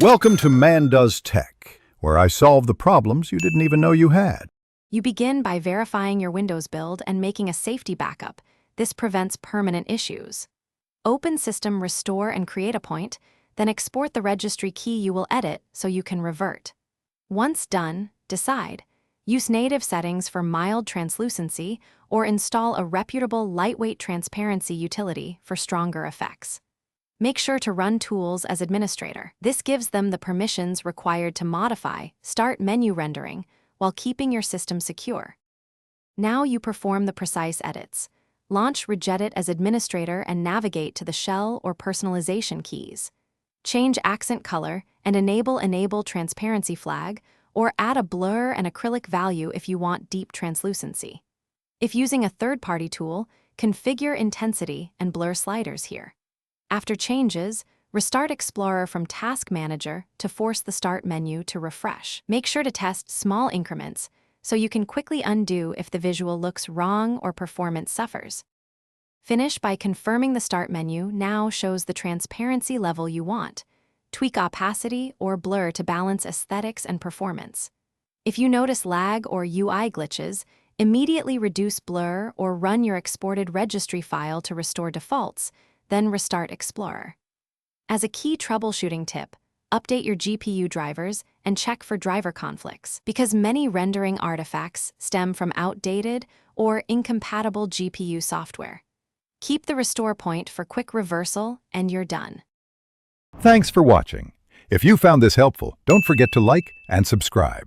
Welcome to Man Does Tech, where I solve the problems you didn't even know you had. You begin by verifying your Windows build and making a safety backup. This prevents permanent issues. Open System Restore and create a point, then export the registry key you will edit so you can revert. Once done, decide. Use native settings for mild translucency or install a reputable lightweight transparency utility for stronger effects. Make sure to run tools as administrator. This gives them the permissions required to modify, start menu rendering, while keeping your system secure. Now you perform the precise edits. Launch Regedit as administrator and navigate to the shell or personalization keys. Change accent color and enable transparency flag, or add a blur and acrylic value if you want deep translucency. If using a third-party tool, configure intensity and blur sliders here. After changes, restart Explorer from Task Manager to force the Start menu to refresh. Make sure to test small increments so you can quickly undo if the visual looks wrong or performance suffers. Finish by confirming the Start menu now shows the transparency level you want. Tweak opacity or blur to balance aesthetics and performance. If you notice lag or UI glitches, immediately reduce blur or run your exported registry file to restore defaults, then restart Explorer. As a key troubleshooting tip, update your GPU drivers and check for driver conflicts, because many rendering artifacts stem from outdated or incompatible GPU software. Keep the restore point for quick reversal and you're done. Thanks for watching. If you found this helpful, don't forget to like and subscribe.